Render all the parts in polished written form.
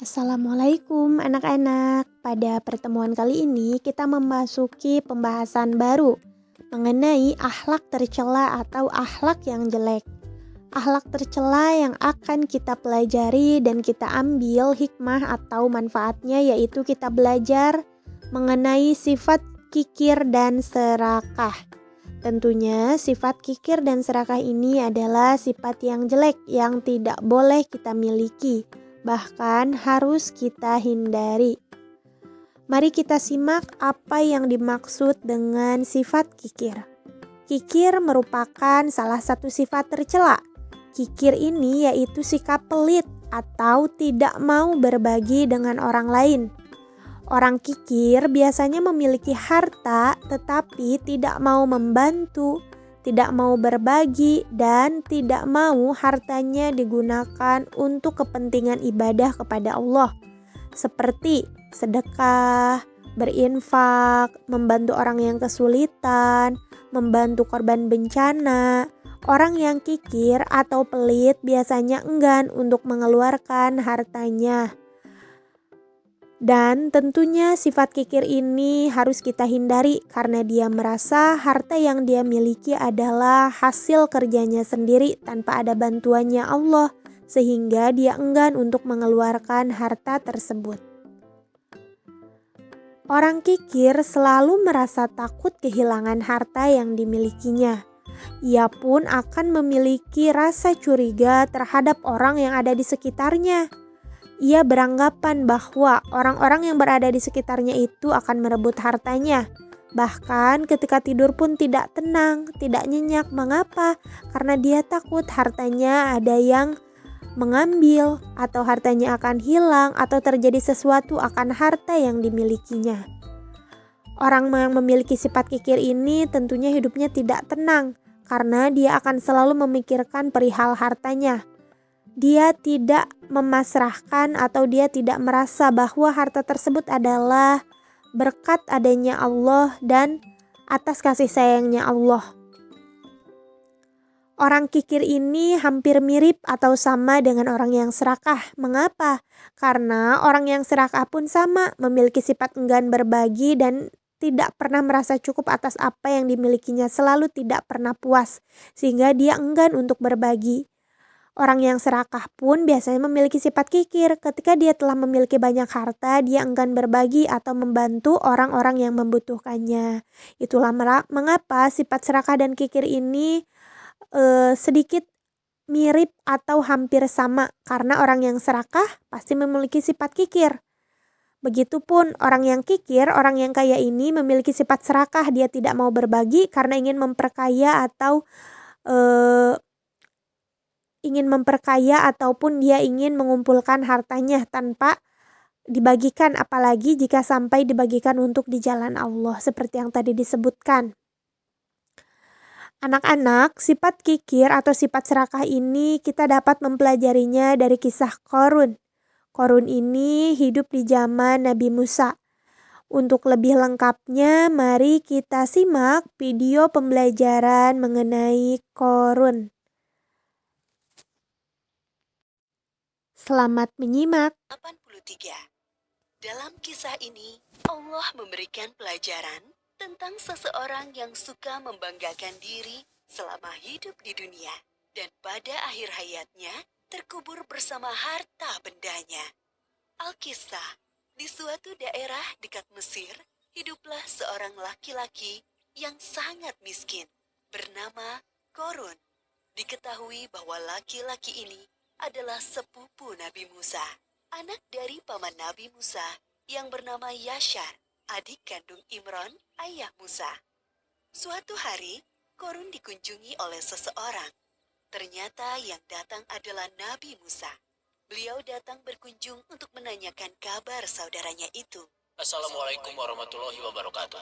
Assalamualaikum anak-anak. Pada pertemuan kali ini kita memasuki pembahasan baru mengenai akhlak tercela atau akhlak yang jelek. Akhlak tercela yang akan kita pelajari dan kita ambil hikmah atau manfaatnya yaitu kita belajar mengenai sifat kikir dan serakah. Tentunya sifat kikir dan serakah ini adalah sifat yang jelek yang tidak boleh kita miliki, bahkan harus kita hindari. Mari kita simak apa yang dimaksud dengan sifat kikir. Kikir merupakan salah satu sifat tercela. Kikir ini yaitu sikap pelit atau tidak mau berbagi dengan orang lain. Orang kikir biasanya memiliki harta tetapi tidak mau membantu, tidak mau berbagi, dan tidak mau hartanya digunakan untuk kepentingan ibadah kepada Allah. Seperti sedekah, berinfak, membantu orang yang kesulitan, membantu korban bencana. Orang yang kikir atau pelit biasanya enggan untuk mengeluarkan hartanya. Dan tentunya sifat kikir ini harus kita hindari karena dia merasa harta yang dia miliki adalah hasil kerjanya sendiri tanpa ada bantuannya Allah, sehingga dia enggan untuk mengeluarkan harta tersebut. Orang kikir selalu merasa takut kehilangan harta yang dimilikinya. Ia pun akan memiliki rasa curiga terhadap orang yang ada di sekitarnya. Ia beranggapan bahwa orang-orang yang berada di sekitarnya itu akan merebut hartanya. Bahkan ketika tidur pun tidak tenang, tidak nyenyak. Mengapa? Karena dia takut hartanya ada yang mengambil, atau hartanya akan hilang, atau terjadi sesuatu akan harta yang dimilikinya. Orang yang memiliki sifat kikir ini tentunya hidupnya tidak tenang, karena dia akan selalu memikirkan perihal hartanya. Dia tidak memasrahkan atau dia tidak merasa bahwa harta tersebut adalah berkat adanya Allah dan atas kasih sayangnya Allah. Orang kikir ini hampir mirip atau sama dengan orang yang serakah. Mengapa? Karena orang yang serakah pun sama, memiliki sifat enggan berbagi dan tidak pernah merasa cukup atas apa yang dimilikinya, selalu tidak pernah puas, sehingga dia enggan untuk berbagi. Orang yang serakah pun biasanya memiliki sifat kikir. Ketika dia telah memiliki banyak harta, dia enggan berbagi atau membantu orang-orang yang membutuhkannya. Itulah mengapa sifat serakah dan kikir ini sedikit mirip atau hampir sama. Karena orang yang serakah pasti memiliki sifat kikir. Begitupun orang yang kikir, orang yang kaya ini memiliki sifat serakah. Dia tidak mau berbagi karena ingin memperkaya atau ataupun dia ingin mengumpulkan hartanya tanpa dibagikan, apalagi jika sampai dibagikan untuk di jalan Allah seperti yang tadi disebutkan. Anak-anak, sifat kikir atau sifat serakah ini kita dapat mempelajarinya dari kisah Qarun. Qarun ini hidup di zaman Nabi Musa. Untuk lebih lengkapnya, mari kita simak video pembelajaran mengenai Qarun. Selamat menyimak. 83. Dalam kisah ini, Allah memberikan pelajaran tentang seseorang yang suka membanggakan diri selama hidup di dunia dan pada akhir hayatnya terkubur bersama harta bendanya. Alkisah, di suatu daerah dekat Mesir, hiduplah seorang laki-laki yang sangat miskin bernama Qarun. Diketahui bahwa laki-laki ini adalah sepupu Nabi Musa, anak dari paman Nabi Musa yang bernama Yashar, adik kandung Imran, ayah Musa. Suatu hari, Qarun dikunjungi oleh seseorang. Ternyata yang datang adalah Nabi Musa. Beliau datang berkunjung untuk menanyakan kabar saudaranya itu. Assalamualaikum warahmatullahi wabarakatuh.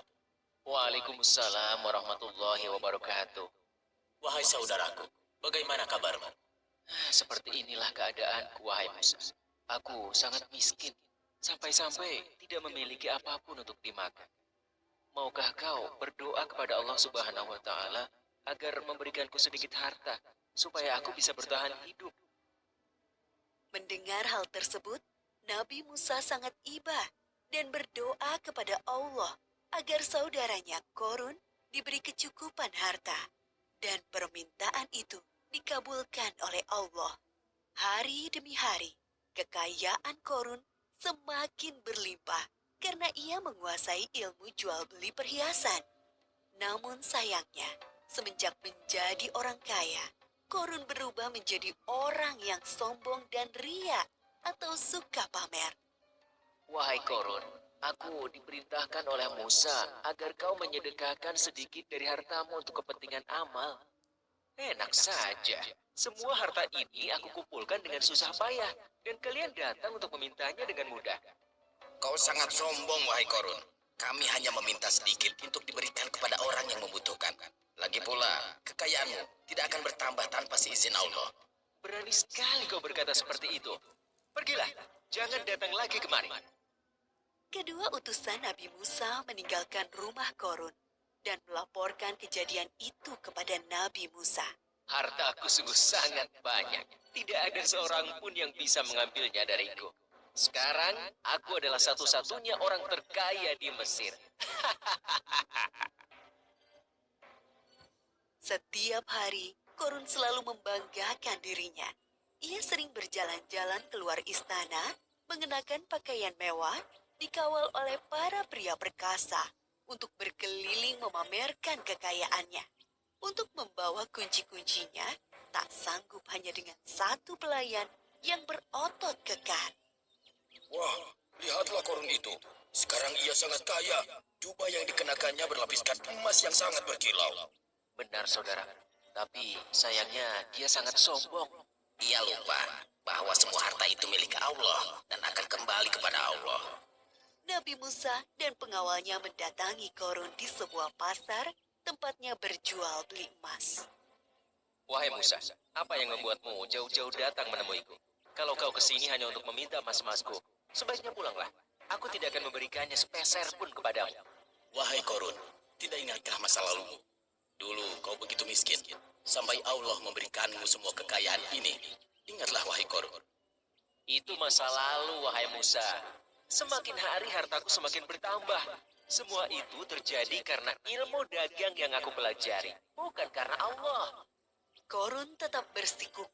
Waalaikumsalam warahmatullahi wabarakatuh. Wahai saudaraku, bagaimana kabarmu? Seperti inilah keadaanku, wahai Musa. Aku sangat miskin, sampai-sampai tidak memiliki apapun untuk dimakan. Maukah kau berdoa kepada Allah Subhanahu wa Ta'ala agar memberikanku sedikit harta, supaya aku bisa bertahan hidup? Mendengar hal tersebut, Nabi Musa sangat iba dan berdoa kepada Allah agar saudaranya Korun diberi kecukupan harta. Dan permintaan itu dikabulkan oleh Allah. Hari demi hari, kekayaan Korun semakin berlimpah karena ia menguasai ilmu jual beli perhiasan. Namun sayangnya, semenjak menjadi orang kaya, Korun berubah menjadi orang yang sombong dan ria atau suka pamer. Wahai Korun, aku diperintahkan oleh Musa agar kau menyedekahkan sedikit dari hartamu untuk kepentingan amal. Enak saja. Semua harta ini aku kumpulkan dengan susah payah, dan kalian datang untuk memintanya dengan mudah. Kau sangat sombong, wahai Korun. Kami hanya meminta sedikit untuk diberikan kepada orang yang membutuhkan. Lagi pula, kekayaanmu tidak akan bertambah tanpa seizin Allah. Berani sekali kau berkata seperti itu. Pergilah, jangan datang lagi kemari. Kedua utusan Nabi Musa meninggalkan rumah Korun dan melaporkan kejadian itu kepada Nabi Musa. Hartaku sungguh sangat banyak. Tidak ada seorang pun yang bisa mengambilnya dariku. Sekarang, aku adalah satu-satunya orang terkaya di Mesir. Setiap hari, Korun selalu membanggakan dirinya. Ia sering berjalan-jalan keluar istana, mengenakan pakaian mewah, dikawal oleh para pria perkasa untuk berkeliling memamerkan kekayaannya. Untuk membawa kunci-kuncinya, tak sanggup hanya dengan satu pelayan yang berotot kekar. Wah, lihatlah Korun itu. Sekarang ia sangat kaya. Jubah yang dikenakannya berlapiskan emas yang sangat berkilau. Benar, saudara. Tapi sayangnya dia sangat sombong. Ia lupa bahwa semua harta itu milik Allah dan akan kembali kepada Allah. Nabi Musa dan pengawalnya mendatangi Korun di sebuah pasar tempatnya berjual beli emas. Wahai Musa, apa yang membuatmu jauh-jauh datang menemuiku? Kalau kau kesini hanya untuk meminta emas-emasku, sebaiknya pulanglah. Aku tidak akan memberikannya sepeser pun kepadamu. Wahai Korun, tidak ingatkah masa lalumu? Dulu kau begitu miskin, sampai Allah memberikanmu semua kekayaan ini. Ingatlah wahai Korun. Itu masa lalu, wahai Musa. Semakin hari hartaku semakin bertambah. Semua itu terjadi karena ilmu dagang yang aku pelajari, bukan karena Allah. Korun tetap bersikukuh,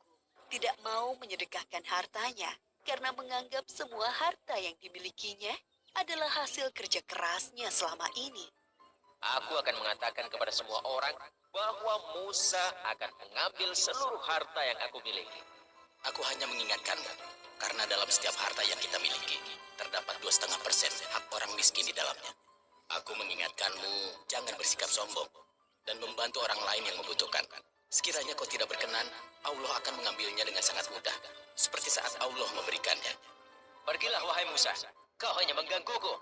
tidak mau menyedekahkan hartanya karena menganggap semua harta yang dimilikinya adalah hasil kerja kerasnya selama ini. Aku akan mengatakan kepada semua orang bahwa Musa akan mengambil seluruh harta yang aku miliki. Aku hanya mengingatkanmu, karena dalam setiap harta yang kita miliki, terdapat 2,5% hak orang miskin di dalamnya. Aku mengingatkanmu, jangan bersikap sombong dan membantu orang lain yang membutuhkan. Sekiranya kau tidak berkenan, Allah akan mengambilnya dengan sangat mudah, seperti saat Allah memberikannya. Pergilah, wahai Musa. Kau hanya menggangguku.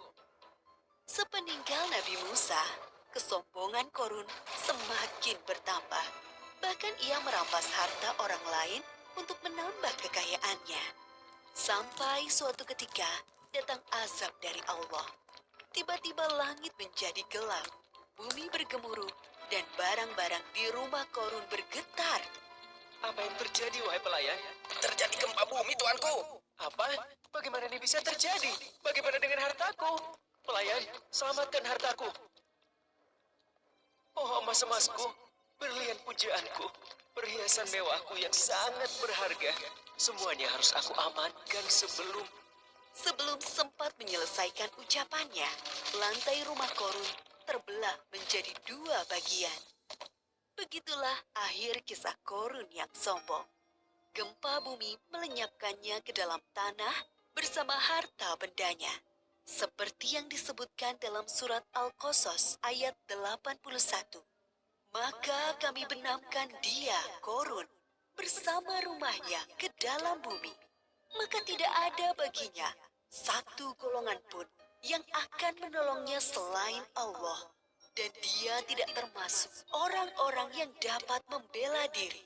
Sepeninggal Nabi Musa, kesombongan Korun semakin bertambah. Bahkan ia merampas harta orang lain untuk menambah kekayaannya. Sampai suatu ketika datang azab dari Allah. Tiba-tiba langit menjadi gelap, bumi bergemuruh, dan barang-barang di rumah Korun bergetar. Apa yang terjadi, wahai pelayan? Terjadi gempa bumi, tuanku. Apa? Bagaimana ini bisa terjadi? Bagaimana dengan hartaku? Pelayan, selamatkan hartaku. Oh, emas-emasku, berlian pujaanku, perhiasan mewahku yang sangat berharga. Semuanya harus aku amankan Sebelum sempat menyelesaikan ucapannya, lantai rumah Korun terbelah menjadi 2 bagian. Begitulah akhir kisah Korun yang sombong. Gempa bumi melenyapkannya ke dalam tanah bersama harta bendanya. Seperti yang disebutkan dalam surat Al-Qasas ayat 81. Maka kami benamkan dia, Korun, bersama rumahnya ke dalam bumi. Maka tidak ada baginya satu golongan pun yang akan menolongnya selain Allah. Dan dia tidak termasuk orang-orang yang dapat membela diri.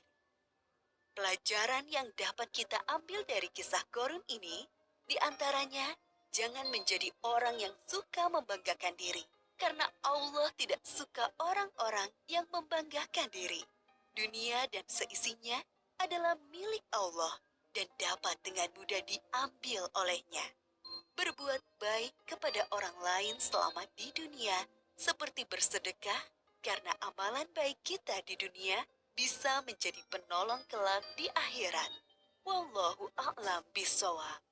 Pelajaran yang dapat kita ambil dari kisah Korun ini, diantaranya jangan menjadi orang yang suka membanggakan diri. Karena Allah tidak suka orang-orang yang membanggakan diri. Dunia dan seisinya adalah milik Allah. dan dapat dengan mudah diambil olehnya. Berbuat baik kepada orang lain selama di dunia seperti bersedekah, karena amalan baik kita di dunia bisa menjadi penolong kelak di akhirat. Wallahu a'lam bishawab.